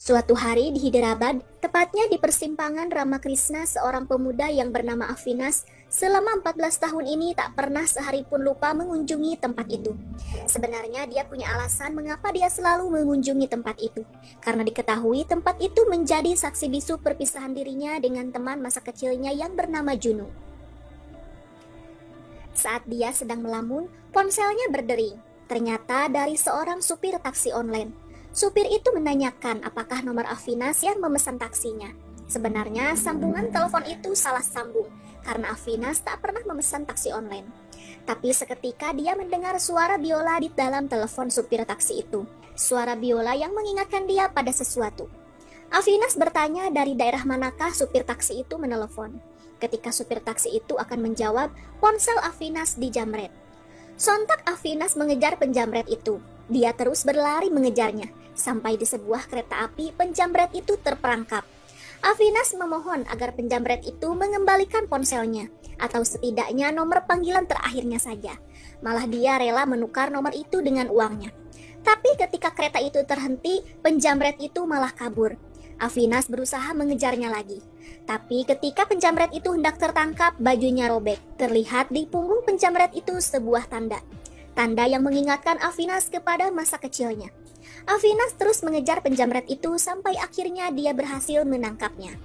Suatu hari di Hyderabad, tepatnya di persimpangan Ramakrishna, seorang pemuda yang bernama Avinas selama 14 tahun ini tak pernah sehari pun lupa mengunjungi tempat itu. Sebenarnya dia punya alasan mengapa dia selalu mengunjungi tempat itu, karena diketahui tempat itu menjadi saksi bisu perpisahan dirinya dengan teman masa kecilnya yang bernama Junu. Saat dia sedang melamun, ponselnya berdering. Ternyata dari seorang supir taksi online. Supir itu menanyakan apakah nomor Avinas yang memesan taksinya. Sebenarnya sambungan telepon itu salah sambung karena Avinas tak pernah memesan taksi online. Tapi seketika dia mendengar suara biola di dalam telepon supir taksi itu. Suara biola yang mengingatkan dia pada sesuatu. Avinas bertanya dari daerah manakah supir taksi itu menelepon. Ketika supir taksi itu akan menjawab, ponsel Avinas dijamret. Sontak Avinas mengejar penjamret itu. Dia terus berlari mengejarnya. Sampai di sebuah kereta api, penjamret itu terperangkap. Avinas memohon agar penjamret itu mengembalikan ponselnya, atau setidaknya nomor panggilan terakhirnya saja. Malah dia rela menukar nomor itu dengan uangnya. Tapi ketika kereta itu terhenti, penjamret itu malah kabur. Avinas berusaha mengejarnya lagi. Tapi ketika penjamret itu hendak tertangkap, bajunya robek. Terlihat di punggung penjamret itu sebuah tanda. Tanda yang mengingatkan Avinas kepada masa kecilnya. Avinas terus mengejar penjamret itu sampai akhirnya dia berhasil menangkapnya.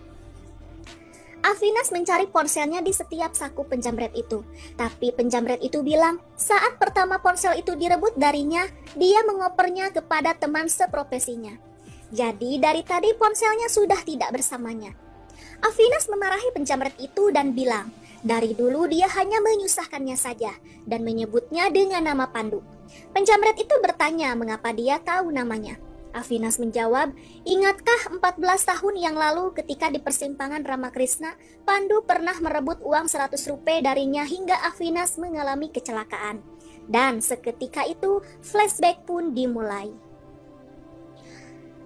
Avinas mencari ponselnya di setiap saku penjamret itu. Tapi penjamret itu bilang saat pertama ponsel itu direbut darinya, dia mengopernya kepada teman seprofesinya. Jadi dari tadi ponselnya sudah tidak bersamanya. Avinas memarahi penjamret itu dan bilang, dari dulu dia hanya menyusahkannya saja dan menyebutnya dengan nama Pandu. Penjamret itu bertanya mengapa dia tahu namanya. Avinas menjawab, ingatkah 14 tahun yang lalu ketika di persimpangan Ramakrishna, Pandu pernah merebut uang 100 rupiah darinya hingga Avinas mengalami kecelakaan. Dan seketika itu, flashback pun dimulai.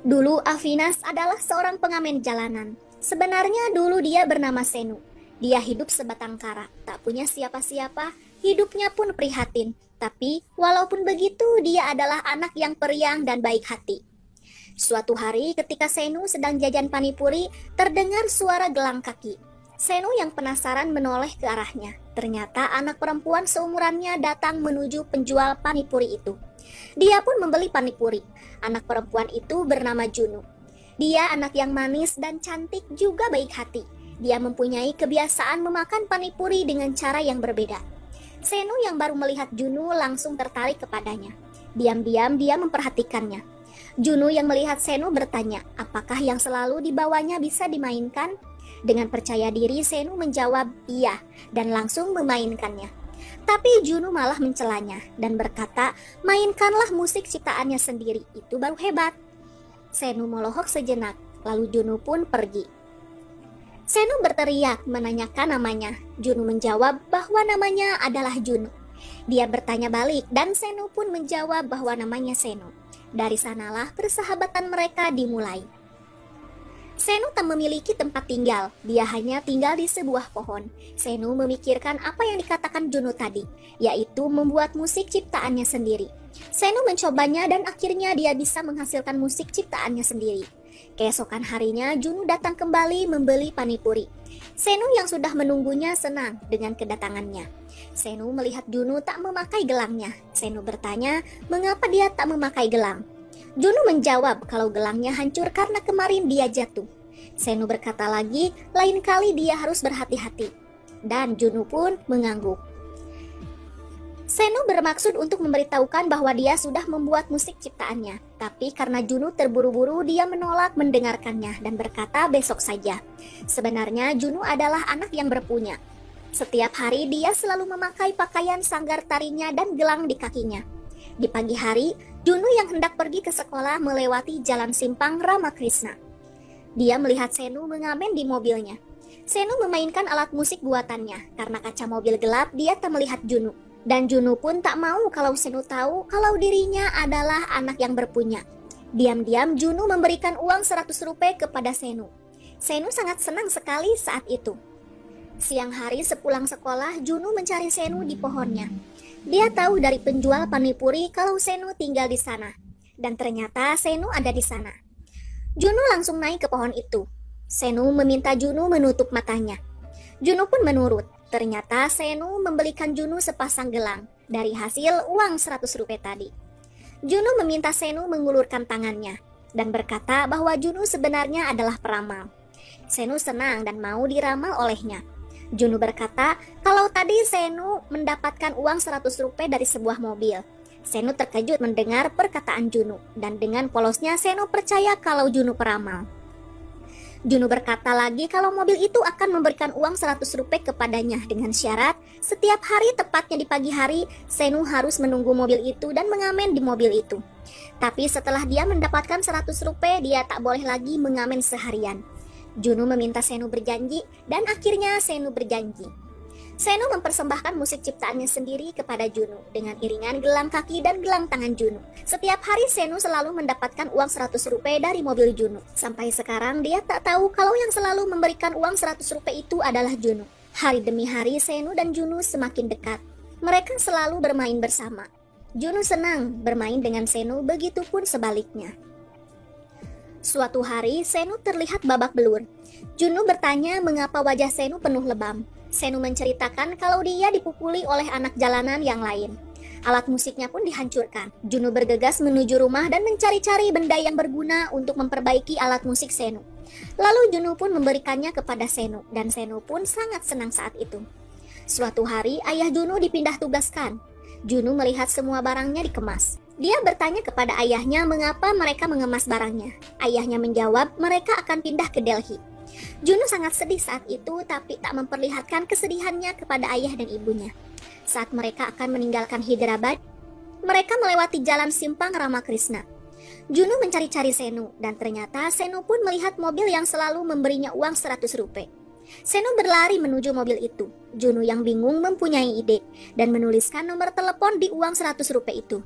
Dulu Avinas adalah seorang pengamen jalanan. Sebenarnya dulu dia bernama Senu. Dia hidup sebatang kara, tak punya siapa-siapa, hidupnya pun prihatin. Tapi walaupun begitu dia adalah anak yang periang dan baik hati. Suatu hari ketika Senu sedang jajan panipuri, terdengar suara gelang kaki. Senu yang penasaran menoleh ke arahnya. Ternyata anak perempuan seumurannya datang menuju penjual panipuri itu. Dia pun membeli panipuri. Anak perempuan itu bernama Junu. Dia anak yang manis dan cantik juga baik hati. Dia mempunyai kebiasaan memakan panipuri dengan cara yang berbeda. Senu yang baru melihat Junu langsung tertarik kepadanya. Diam-diam dia memperhatikannya. Junu yang melihat Senu bertanya, apakah yang selalu dibawanya bisa dimainkan? Dengan percaya diri Senu menjawab iya dan langsung memainkannya. Tapi Junu malah mencelanya dan berkata, mainkanlah musik ciptaannya sendiri, itu baru hebat. Senu melohok sejenak, lalu Junu pun pergi. Senu berteriak menanyakan namanya. Junu menjawab bahwa namanya adalah Junu. Dia bertanya balik dan Senu pun menjawab bahwa namanya Senu. Dari sanalah persahabatan mereka dimulai. Senu tak memiliki tempat tinggal, dia hanya tinggal di sebuah pohon. Senu memikirkan apa yang dikatakan Junu tadi, yaitu membuat musik ciptaannya sendiri. Senu mencobanya dan akhirnya dia bisa menghasilkan musik ciptaannya sendiri. Keesokan harinya Junu datang kembali membeli panipuri. Senu yang sudah menunggunya senang dengan kedatangannya. Senu melihat Junu tak memakai gelangnya. Senu bertanya mengapa dia tak memakai gelang. Junu menjawab kalau gelangnya hancur karena kemarin dia jatuh. Senu berkata lagi, lain kali dia harus berhati-hati. Dan Junu pun mengangguk. Senu bermaksud untuk memberitahukan bahwa dia sudah membuat musik ciptaannya. Tapi karena Junu terburu-buru, dia menolak mendengarkannya dan berkata besok saja. Sebenarnya Junu adalah anak yang berpunya. Setiap hari dia selalu memakai pakaian sanggar tarinya dan gelang di kakinya. Di pagi hari, Junu yang hendak pergi ke sekolah melewati jalan simpang Ramakrishna. Dia melihat Senu mengamen di mobilnya. Senu memainkan alat musik buatannya. Karena kaca mobil gelap, dia tak melihat Junu. Dan Junu pun tak mau kalau Senu tahu kalau dirinya adalah anak yang berpunya. Diam-diam Junu memberikan uang 100 rupiah kepada Senu. Senu sangat senang sekali saat itu. Siang hari sepulang sekolah, Junu mencari Senu di pohonnya. Dia tahu dari penjual panipuri kalau Senu tinggal di sana. Dan ternyata Senu ada di sana. Juno langsung naik ke pohon itu. Senu meminta Juno menutup matanya. Juno pun menurut. Ternyata Senu membelikan Juno sepasang gelang dari hasil uang 100 rupiah tadi. Juno meminta Senu mengulurkan tangannya dan berkata bahwa Juno sebenarnya adalah peramal. Senu senang dan mau diramal olehnya. Juno berkata kalau tadi Senu mendapatkan uang 100 rupiah dari sebuah mobil. Senu terkejut mendengar perkataan Juno dan dengan polosnya Senu percaya kalau Juno peramal. Juno berkata lagi kalau mobil itu akan memberikan uang 100 rupiah kepadanya dengan syarat setiap hari tepatnya di pagi hari Senu harus menunggu mobil itu dan mengamen di mobil itu. Tapi setelah dia mendapatkan 100 rupiah dia tak boleh lagi mengamen seharian. Juno meminta Senu berjanji dan akhirnya Senu berjanji. Senu mempersembahkan musik ciptaannya sendiri kepada Juno dengan iringan gelang kaki dan gelang tangan Juno. Setiap hari Senu selalu mendapatkan uang 100 rupiah dari mobil Juno. Sampai sekarang dia tak tahu kalau yang selalu memberikan uang 100 rupiah itu adalah Juno. Hari demi hari Senu dan Juno semakin dekat. Mereka selalu bermain bersama. Juno senang bermain dengan Senu, begitupun sebaliknya. Suatu hari Senu terlihat babak belur. Juno bertanya mengapa wajah Senu penuh lebam. Senu menceritakan kalau dia dipukuli oleh anak jalanan yang lain. Alat musiknya pun dihancurkan. Juno bergegas menuju rumah dan mencari-cari benda yang berguna untuk memperbaiki alat musik Senu. Lalu Juno pun memberikannya kepada Senu dan Senu pun sangat senang saat itu. Suatu hari ayah Juno dipindah tugaskan. Juno melihat semua barangnya dikemas. Dia bertanya kepada ayahnya mengapa mereka mengemas barangnya. Ayahnya menjawab mereka akan pindah ke Delhi. Juno sangat sedih saat itu tapi tak memperlihatkan kesedihannya kepada ayah dan ibunya. Saat mereka akan meninggalkan Hyderabad, mereka melewati jalan simpang Ramakrishna. Juno mencari-cari Senu dan ternyata Senu pun melihat mobil yang selalu memberinya uang 100 rupiah. Senu berlari menuju mobil itu. Juno yang bingung mempunyai ide dan menuliskan nomor telepon di uang 100 rupiah itu.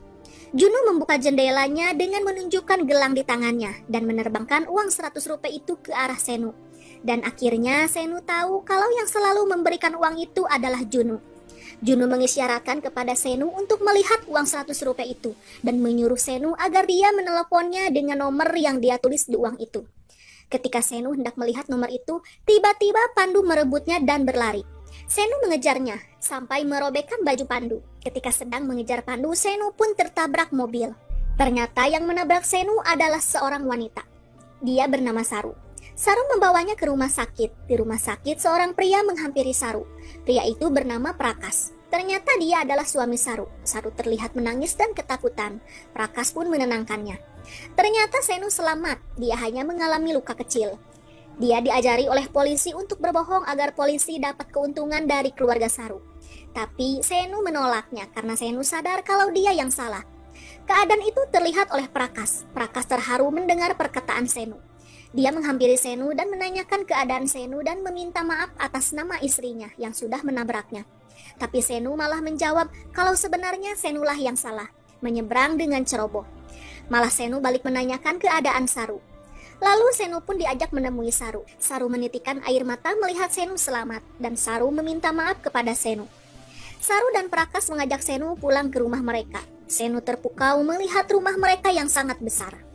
Juno membuka jendelanya dengan menunjukkan gelang di tangannya dan menerbangkan uang 100 rupiah itu ke arah Senu. Dan akhirnya Senu tahu kalau yang selalu memberikan uang itu adalah Juno. Juno mengisyaratkan kepada Senu untuk melihat uang 100 rupiah itu dan menyuruh Senu agar dia meneleponnya dengan nomor yang dia tulis di uang itu. Ketika Senu hendak melihat nomor itu, tiba-tiba Pandu merebutnya dan berlari. Senu mengejarnya sampai merobekkan baju Pandu. Ketika sedang mengejar Pandu, Senu pun tertabrak mobil. Ternyata yang menabrak Senu adalah seorang wanita. Dia bernama Saru. Saru membawanya ke rumah sakit. Di rumah sakit seorang pria menghampiri Saru. Pria itu bernama Prakas. Ternyata dia adalah suami Saru. Saru terlihat menangis dan ketakutan. Prakas pun menenangkannya. Ternyata Senu selamat. Dia hanya mengalami luka kecil. Dia diajari oleh polisi untuk berbohong agar polisi dapat keuntungan dari keluarga Saru. Tapi Senu menolaknya karena Senu sadar kalau dia yang salah. Keadaan itu terlihat oleh Prakas. Prakas terharu mendengar perkataan Senu. Dia menghampiri Senu dan menanyakan keadaan Senu dan meminta maaf atas nama istrinya yang sudah menabraknya. Tapi Senu malah menjawab kalau sebenarnya Senulah yang salah, menyeberang dengan ceroboh. Malah Senu balik menanyakan keadaan Saru. Lalu Senu pun diajak menemui Saru. Saru menitikan air mata melihat Senu selamat dan Saru meminta maaf kepada Senu. Saru dan Prakas mengajak Senu pulang ke rumah mereka. Senu terpukau melihat rumah mereka yang sangat besar.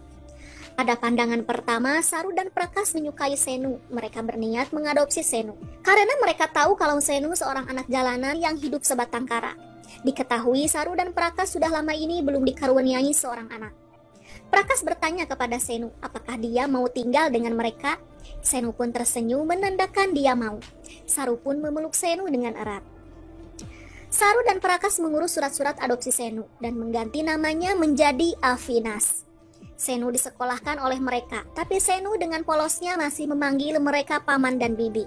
Pada pandangan pertama, Saru dan Prakas menyukai Senu. Mereka berniat mengadopsi Senu karena mereka tahu kalau Senu seorang anak jalanan yang hidup sebatang kara. Diketahui Saru dan Prakas sudah lama ini belum dikaruniai seorang anak. Prakas bertanya kepada Senu apakah dia mau tinggal dengan mereka. Senu pun tersenyum menandakan dia mau. Saru pun memeluk Senu dengan erat. Saru dan Prakas mengurus surat-surat adopsi Senu dan mengganti namanya menjadi Avinas. Senu disekolahkan oleh mereka, tapi Senu dengan polosnya masih memanggil mereka paman dan bibi.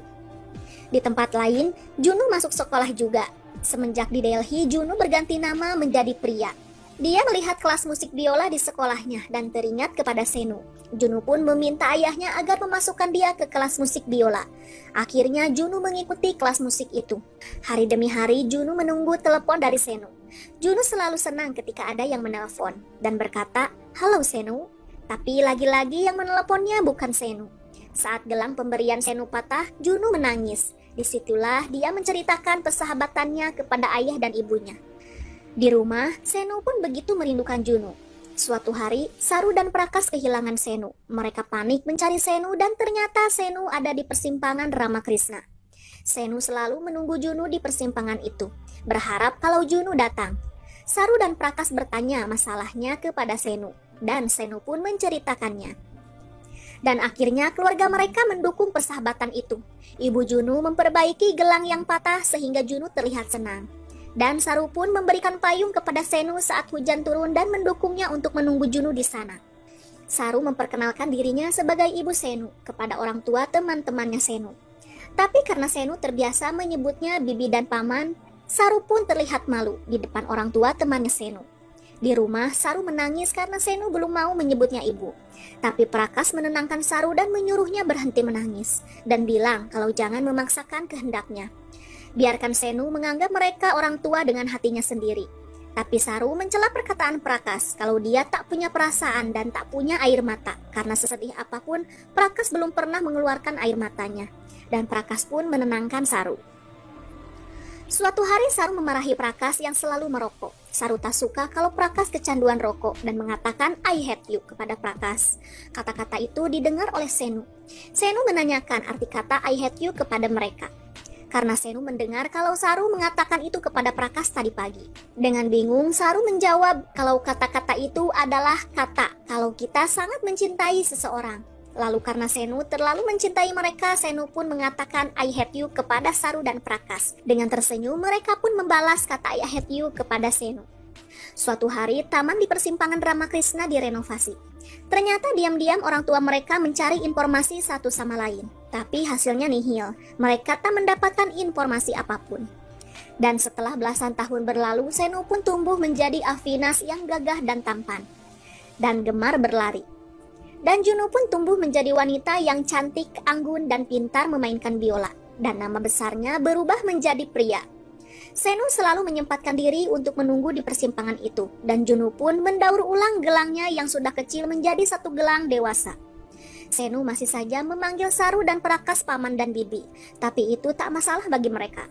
Di tempat lain, Juno masuk sekolah juga. Semenjak di Delhi, Juno berganti nama menjadi Pria. Dia melihat kelas musik biola di sekolahnya dan teringat kepada Senu. Juno pun meminta ayahnya agar memasukkan dia ke kelas musik biola. Akhirnya Juno mengikuti kelas musik itu. Hari demi hari Juno menunggu telepon dari Senu. Juno selalu senang ketika ada yang menelpon dan berkata, "Halo Senu." Tapi lagi-lagi yang menelponnya bukan Senu. Saat gelang pemberian Senu patah, Juno menangis. Disitulah dia menceritakan persahabatannya kepada ayah dan ibunya. Di rumah, Senu pun begitu merindukan Juno. Suatu hari, Saru dan Prakas kehilangan Senu. Mereka panik mencari Senu dan ternyata Senu ada di persimpangan Ramakrishna. Senu selalu menunggu Junu di persimpangan itu, berharap kalau Junu datang. Saru dan Prakas bertanya masalahnya kepada Senu, dan Senu pun menceritakannya. Dan akhirnya keluarga mereka mendukung persahabatan itu. Ibu Junu memperbaiki gelang yang patah sehingga Junu terlihat senang. Dan Saru pun memberikan payung kepada Senu saat hujan turun dan mendukungnya untuk menunggu Junu di sana. Saru memperkenalkan dirinya sebagai ibu Senu kepada orang tua teman-temannya Senu. Tapi karena Senu terbiasa menyebutnya bibi dan paman, Saru pun terlihat malu di depan orang tua temannya Senu. Di rumah, Saru menangis karena Senu belum mau menyebutnya ibu. Tapi Prakas menenangkan Saru dan menyuruhnya berhenti menangis dan bilang kalau jangan memaksakan kehendaknya. Biarkan Senu menganggap mereka orang tua dengan hatinya sendiri. Tapi Saru mencela perkataan Prakas kalau dia tak punya perasaan dan tak punya air mata. Karena sesedih apapun, Prakas belum pernah mengeluarkan air matanya. Dan Prakas pun menenangkan Saru. Suatu hari Saru memarahi Prakas yang selalu merokok. Saru tak suka kalau Prakas kecanduan rokok dan mengatakan I hate you kepada Prakas. Kata-kata itu didengar oleh Senu. Senu menanyakan arti kata I hate you kepada mereka. Karena Senu mendengar kalau Saru mengatakan itu kepada Prakas tadi pagi. Dengan bingung, Saru menjawab kalau kata-kata itu adalah kata kalau kita sangat mencintai seseorang. Lalu karena Senu terlalu mencintai mereka, Senu pun mengatakan I hate you kepada Saru dan Prakas. Dengan tersenyum, mereka pun membalas kata I hate you kepada Senu. Suatu hari, taman di persimpangan Ramakrishna direnovasi. Ternyata diam-diam orang tua mereka mencari informasi satu sama lain. Tapi hasilnya nihil, mereka tak mendapatkan informasi apapun. Dan setelah belasan tahun berlalu, Senu pun tumbuh menjadi Avinas yang gagah dan tampan, dan gemar berlari. Dan Junu pun tumbuh menjadi wanita yang cantik, anggun, dan pintar memainkan biola. Dan nama besarnya berubah menjadi pria. Senu selalu menyempatkan diri untuk menunggu di persimpangan itu. Dan Junu pun mendaur ulang gelangnya yang sudah kecil menjadi satu gelang dewasa. Senu masih saja memanggil Saru dan Prakas paman dan bibi, tapi itu tak masalah bagi mereka.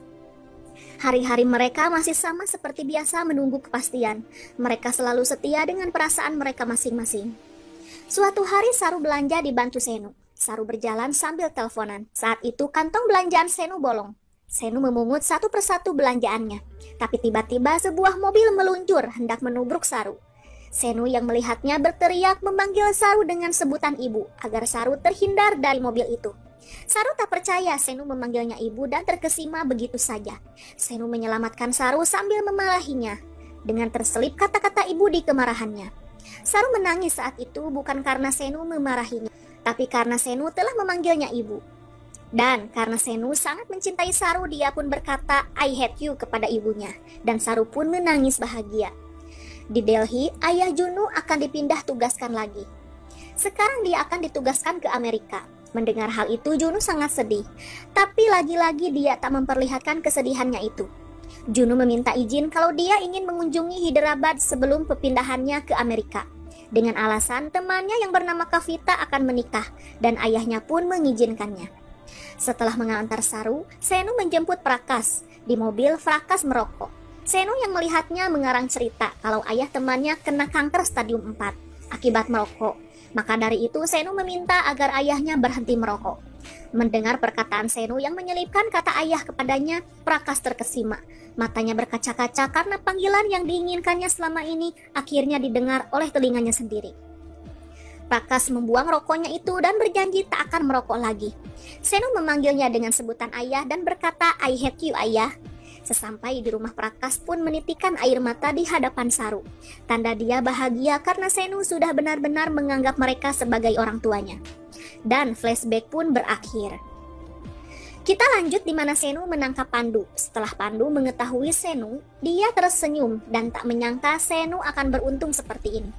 Hari-hari mereka masih sama seperti biasa menunggu kepastian. Mereka selalu setia dengan perasaan mereka masing-masing. Suatu hari Saru belanja dibantu Senu. Saru berjalan sambil teleponan. Saat itu kantong belanjaan Senu bolong. Senu memungut satu persatu belanjaannya. Tapi tiba-tiba sebuah mobil meluncur hendak menubruk Saru. Senu yang melihatnya berteriak memanggil Saru dengan sebutan ibu agar Saru terhindar dari mobil itu. Saru tak percaya Senu memanggilnya ibu dan terkesima begitu saja. Senu menyelamatkan Saru sambil memarahinya dengan terselip kata-kata ibu di kemarahannya. Saru menangis saat itu bukan karena Senu memarahinya, tapi karena Senu telah memanggilnya ibu. Dan karena Senu sangat mencintai Saru, dia pun berkata I hate you kepada ibunya. Dan Saru pun menangis bahagia. Di Delhi, ayah Junu akan dipindah tugaskan lagi. Sekarang dia akan ditugaskan ke Amerika. Mendengar hal itu Junu sangat sedih. Tapi lagi-lagi dia tak memperlihatkan kesedihannya itu. Junu meminta izin kalau dia ingin mengunjungi Hyderabad sebelum perpindahannya ke Amerika. Dengan alasan temannya yang bernama Kavita akan menikah dan ayahnya pun mengizinkannya. Setelah mengantar Saru, Senu menjemput Prakas. Di mobil, Prakas merokok. Senu yang melihatnya mengarang cerita kalau ayah temannya kena kanker stadium 4 akibat merokok. Maka dari itu Senu meminta agar ayahnya berhenti merokok. Mendengar perkataan Senu yang menyelipkan kata ayah kepadanya, Prakas terkesima. Matanya berkaca-kaca karena panggilan yang diinginkannya selama ini akhirnya didengar oleh telinganya sendiri. Prakas membuang rokoknya itu dan berjanji tak akan merokok lagi. Senu memanggilnya dengan sebutan ayah dan berkata I hate you ayah. Sesampai di rumah Prakas pun menitikan air mata di hadapan Saru. Tanda dia bahagia karena Senu sudah benar-benar menganggap mereka sebagai orang tuanya. Dan flashback pun berakhir. Kita lanjut di mana Senu menangkap Pandu. Setelah Pandu mengetahui Senu, dia tersenyum dan tak menyangka Senu akan beruntung seperti ini.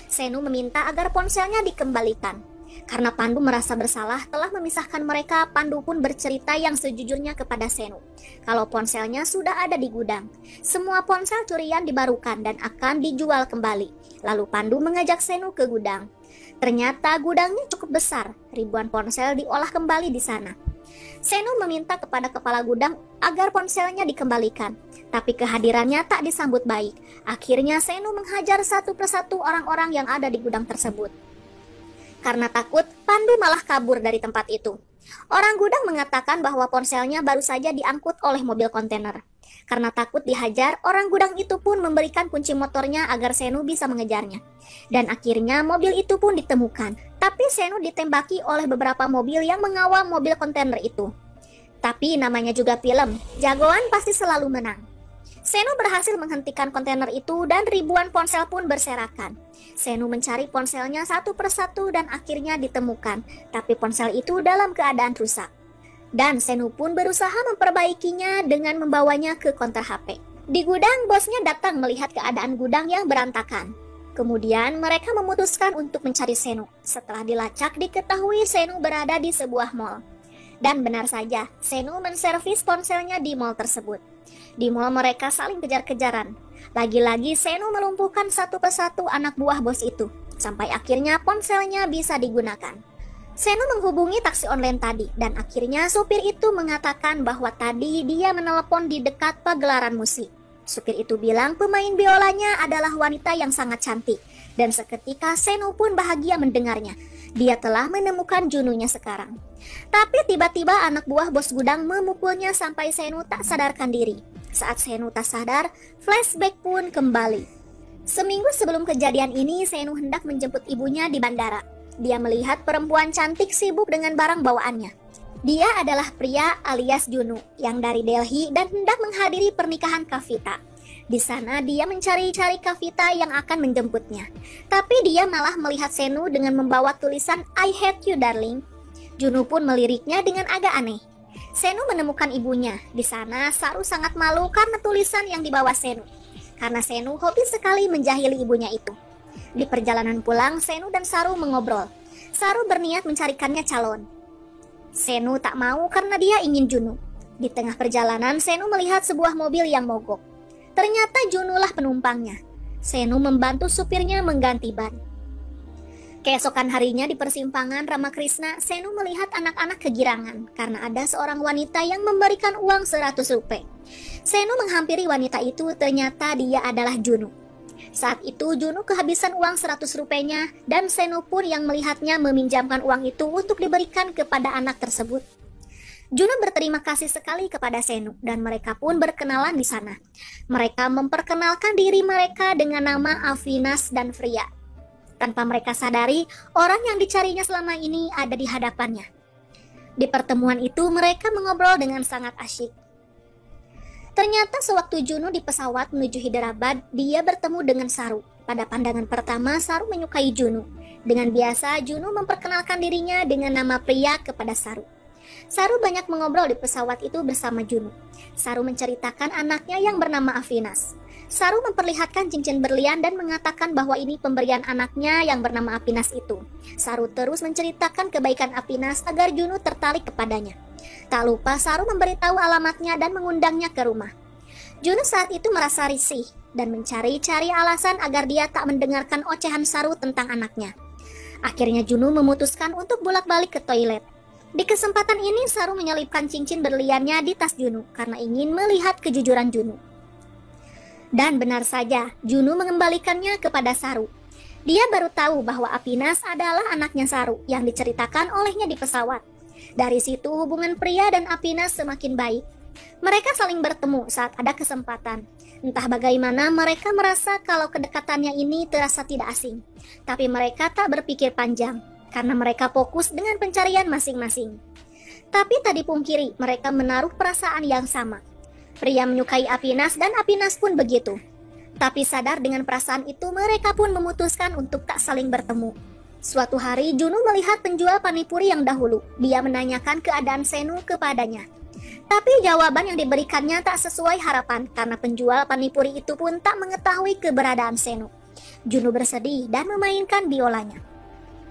Senu meminta agar ponselnya dikembalikan. Karena Pandu merasa bersalah telah memisahkan mereka, Pandu pun bercerita yang sejujurnya kepada Senu. Kalau ponselnya sudah ada di gudang. Semua ponsel curian dibarukan dan akan dijual kembali. Lalu Pandu mengajak Senu ke gudang. Ternyata gudangnya cukup besar, ribuan ponsel diolah kembali di sana. Senu meminta kepada kepala gudang agar ponselnya dikembalikan, tapi kehadirannya tak disambut baik. Akhirnya Senu menghajar satu persatu orang-orang yang ada di gudang tersebut. Karena takut, Pandu malah kabur dari tempat itu. Orang gudang mengatakan bahwa ponselnya baru saja diangkut oleh mobil kontainer. Karena takut dihajar, orang gudang itu pun memberikan kunci motornya agar Senu bisa mengejarnya. Dan akhirnya mobil itu pun ditemukan. Tapi Senu ditembaki oleh beberapa mobil yang mengawal mobil kontainer itu. Tapi namanya juga film, jagoan pasti selalu menang. Senu berhasil menghentikan kontainer itu dan ribuan ponsel pun berserakan. Senu mencari ponselnya satu persatu dan akhirnya ditemukan, tapi ponsel itu dalam keadaan rusak. Dan Senu pun berusaha memperbaikinya dengan membawanya ke konter HP. Di gudang, bosnya datang melihat keadaan gudang yang berantakan. Kemudian mereka memutuskan untuk mencari Senu. Setelah dilacak, diketahui Senu berada di sebuah mall. Dan benar saja, Senu menservis ponselnya di mall tersebut. Di mall mereka saling kejar-kejaran. Lagi-lagi Senu melumpuhkan satu persatu anak buah bos itu, sampai akhirnya ponselnya bisa digunakan. Senu menghubungi taksi online tadi, dan akhirnya supir itu mengatakan bahwa tadi dia menelepon di dekat pagelaran musik. Supir itu bilang pemain biolanya adalah wanita yang sangat cantik, dan seketika Senu pun bahagia mendengarnya. Dia telah menemukan Jununya sekarang. Tapi tiba-tiba anak buah bos gudang memukulnya sampai Senu tak sadarkan diri. Saat Senu tak sadar, flashback pun kembali. Seminggu sebelum kejadian ini, Senu hendak menjemput ibunya di bandara. Dia melihat perempuan cantik sibuk dengan barang bawaannya. Dia adalah pria alias Junu yang dari Delhi dan hendak menghadiri pernikahan Kavita. Di sana dia mencari-cari Kavita yang akan menjemputnya. Tapi dia malah melihat Senu dengan membawa tulisan I hate you darling. Junu pun meliriknya dengan agak aneh. Senu menemukan ibunya. Di sana Saru sangat malu karena tulisan yang dibawa Senu. Karena Senu hobi sekali menjahili ibunya itu. Di perjalanan pulang, Senu dan Saru mengobrol. Saru berniat mencarikannya calon. Senu tak mau karena dia ingin Junu. Di tengah perjalanan, Senu melihat sebuah mobil yang mogok. Ternyata Junulah penumpangnya. Senu membantu supirnya mengganti ban. Keesokan harinya di persimpangan Ramakrishna, Senu melihat anak-anak kegirangan karena ada seorang wanita yang memberikan uang 100 rupiah. Senu menghampiri wanita itu, ternyata dia adalah Junu. Saat itu Junu kehabisan uang 100 rupiahnya dan Senu pun yang melihatnya meminjamkan uang itu untuk diberikan kepada anak tersebut. Junu berterima kasih sekali kepada Senu dan mereka pun berkenalan di sana. Mereka memperkenalkan diri mereka dengan nama Avinas dan Fria. Tanpa mereka sadari, orang yang dicarinya selama ini ada di hadapannya. Di pertemuan itu mereka mengobrol dengan sangat asyik. Ternyata sewaktu Junu di pesawat menuju Hyderabad, dia bertemu dengan Saru. Pada pandangan pertama, Saru menyukai Junu. Dengan biasa, Junu memperkenalkan dirinya dengan nama pria kepada Saru. Saru banyak mengobrol di pesawat itu bersama Junu. Saru menceritakan anaknya yang bernama Avinas. Saru memperlihatkan cincin berlian dan mengatakan bahwa ini pemberian anaknya yang bernama Avinas itu. Saru terus menceritakan kebaikan Avinas agar Junu tertarik kepadanya. Tak lupa Saru memberitahu alamatnya dan mengundangnya ke rumah. Junu saat itu merasa risih dan mencari-cari alasan agar dia tak mendengarkan ocehan Saru tentang anaknya. Akhirnya Junu memutuskan untuk bolak-balik ke toilet. Di kesempatan ini Saru menyelipkan cincin berliannya di tas Junu karena ingin melihat kejujuran Junu. Dan benar saja, Junu mengembalikannya kepada Saru. Dia baru tahu bahwa Avinas adalah anaknya Saru yang diceritakan olehnya di pesawat. Dari situ hubungan pria dan Avinas semakin baik. Mereka saling bertemu saat ada kesempatan. Entah bagaimana mereka merasa kalau kedekatannya ini terasa tidak asing. Tapi mereka tak berpikir panjang, karena mereka fokus dengan pencarian masing-masing. Tapi tak dipungkiri, mereka menaruh perasaan yang sama. Pria menyukai Avinas dan Avinas pun begitu. Tapi sadar dengan perasaan itu, mereka pun memutuskan untuk tak saling bertemu. Suatu hari, Junu melihat penjual panipuri yang dahulu. Dia menanyakan keadaan Senu kepadanya. Tapi jawaban yang diberikannya tak sesuai harapan, karena penjual panipuri itu pun tak mengetahui keberadaan Senu. Junu bersedih dan memainkan biolanya.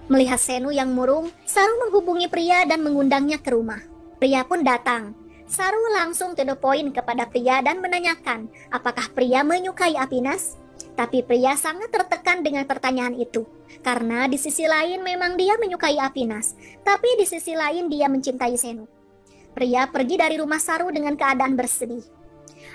Melihat Senu yang murung, Saru menghubungi pria dan mengundangnya ke rumah. Pria pun datang. Saru langsung to the point kepada pria dan menanyakan apakah pria menyukai Avinas. Tapi pria sangat tertekan dengan pertanyaan itu. Karena di sisi lain memang dia menyukai Avinas, tapi di sisi lain dia mencintai Senu. Pria pergi dari rumah Saru dengan keadaan bersedih.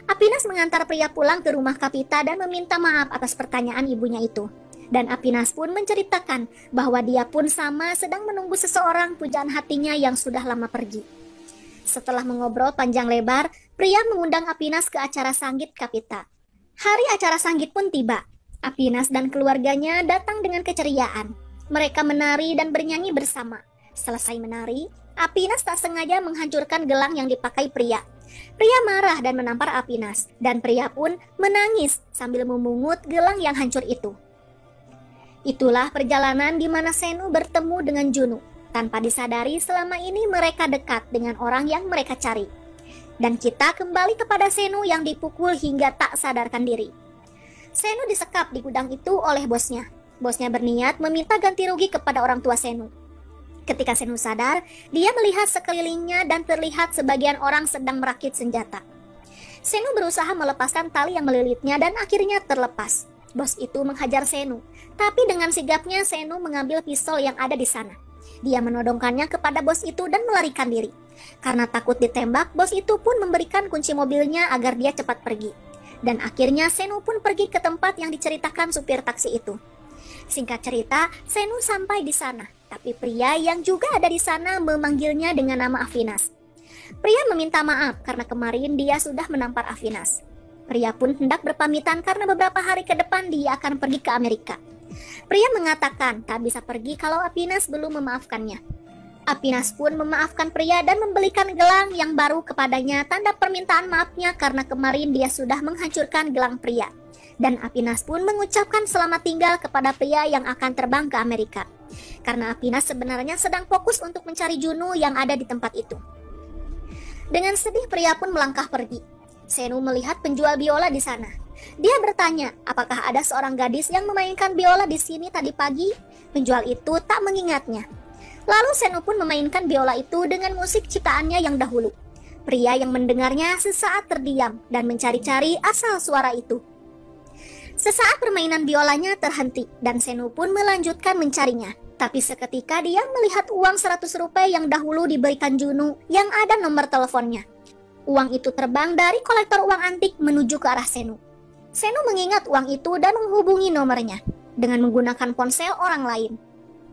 Apinas mengantar pria pulang ke rumah Kapita dan meminta maaf atas pertanyaan ibunya itu. Dan Apinas pun menceritakan bahwa dia pun sama sedang menunggu seseorang pujaan hatinya yang sudah lama pergi. Setelah mengobrol panjang lebar, pria mengundang Apinas ke acara sanggit Kapita. Hari acara sanggit pun tiba. Apinas dan keluarganya datang dengan keceriaan. Mereka menari dan bernyanyi bersama. Selesai menari, Apinas tak sengaja menghancurkan gelang yang dipakai pria. Pria marah dan menampar Apinas, dan pria pun menangis sambil memungut gelang yang hancur itu. Itulah perjalanan di mana Senu bertemu dengan Junu. Tanpa disadari selama ini mereka dekat dengan orang yang mereka cari. Dan kita kembali kepada Senu yang dipukul hingga tak sadarkan diri. Senu disekap di gudang itu oleh bosnya. Bosnya berniat meminta ganti rugi kepada orang tua Senu. Ketika Senu sadar, dia melihat sekelilingnya dan terlihat sebagian orang sedang merakit senjata. Senu berusaha melepaskan tali yang melilitnya dan akhirnya terlepas. Bos itu menghajar Senu, tapi dengan sigapnya Senu mengambil pistol yang ada di sana. Dia menodongkannya kepada bos itu dan melarikan diri. Karena takut ditembak, bos itu pun memberikan kunci mobilnya agar dia cepat pergi. Dan akhirnya Senu pun pergi ke tempat yang diceritakan supir taksi itu. Singkat cerita, Senu sampai di sana, tapi pria yang juga ada di sana memanggilnya dengan nama Avinas. Pria meminta maaf karena kemarin dia sudah menampar Avinas. Pria pun hendak berpamitan karena beberapa hari ke depan dia akan pergi ke Amerika. Pria mengatakan tak bisa pergi kalau Avinas belum memaafkannya. Avinas pun memaafkan pria dan membelikan gelang yang baru kepadanya tanda permintaan maafnya karena kemarin dia sudah menghancurkan gelang pria. Dan Avinas pun mengucapkan selamat tinggal kepada pria yang akan terbang ke Amerika. Karena Avinas sebenarnya sedang fokus untuk mencari Junu yang ada di tempat itu. Dengan sedih pria pun melangkah pergi. Senu melihat penjual biola di sana. Dia bertanya, apakah ada seorang gadis yang memainkan biola di sini tadi pagi? Penjual itu tak mengingatnya. Lalu Senu pun memainkan biola itu dengan musik ciptaannya yang dahulu. Pria yang mendengarnya sesaat terdiam dan mencari-cari asal suara itu. Sesaat permainan biolanya terhenti dan Senu pun melanjutkan mencarinya. Tapi seketika dia melihat uang 100 rupiah yang dahulu diberikan Junu yang ada nomor teleponnya. Uang itu terbang dari kolektor uang antik menuju ke arah Senu. Senu mengingat uang itu dan menghubungi nomornya dengan menggunakan ponsel orang lain.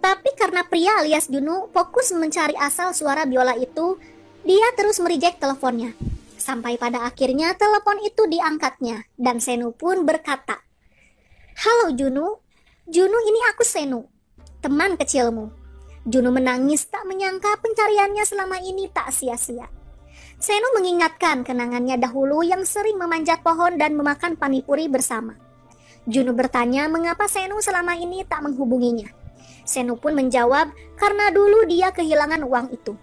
Tapi karena pria alias Junu fokus mencari asal suara biola itu, dia terus mereject teleponnya. Sampai pada akhirnya telepon itu diangkatnya dan Senu pun berkata, "Halo Junu, Junu ini aku Senu, teman kecilmu." Junu menangis tak menyangka pencariannya selama ini tak sia-sia. Senu mengingatkan kenangannya dahulu yang sering memanjat pohon dan memakan panipuri bersama. Junu bertanya mengapa Senu selama ini tak menghubunginya. Senu pun menjawab karena dulu dia kehilangan uang itu.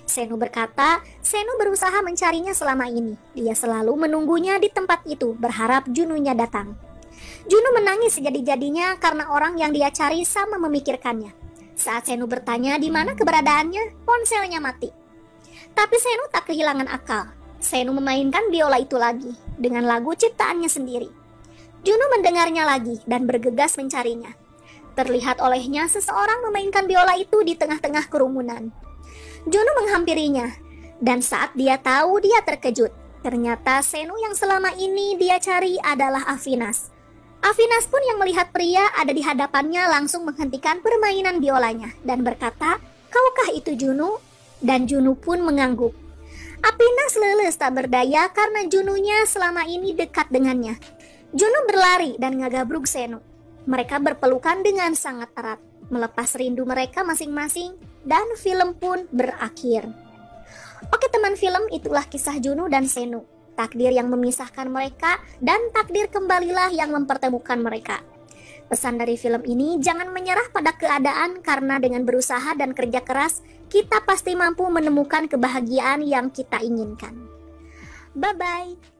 Senu berkata, Senu berusaha mencarinya selama ini. Dia selalu menunggunya di tempat itu, berharap Jununya datang. Junu menangis sejadi-jadinya karena orang yang dia cari sama memikirkannya. Saat Senu bertanya di mana keberadaannya, ponselnya mati. Tapi Senu tak kehilangan akal. Senu memainkan biola itu lagi dengan lagu ciptaannya sendiri. Junu mendengarnya lagi dan bergegas mencarinya. Terlihat olehnya seseorang memainkan biola itu di tengah-tengah kerumunan. Junu menghampirinya dan saat dia tahu dia terkejut. Ternyata Senu yang selama ini dia cari adalah Avinas. Avinas pun yang melihat pria ada di hadapannya langsung menghentikan permainan biolanya dan berkata, "Kaukah itu Junu?" Dan Junu pun mengangguk. Avinas leles tak berdaya karena Jununya selama ini dekat dengannya. Junu berlari dan ngagabruk Senu. Mereka berpelukan dengan sangat erat, melepas rindu mereka masing-masing, dan film pun berakhir. Oke teman film, itulah kisah Junu dan Senu. Takdir yang memisahkan mereka dan takdir kembalilah yang mempertemukan mereka. Pesan dari film ini, jangan menyerah pada keadaan karena dengan berusaha dan kerja keras, kita pasti mampu menemukan kebahagiaan yang kita inginkan. Bye-bye.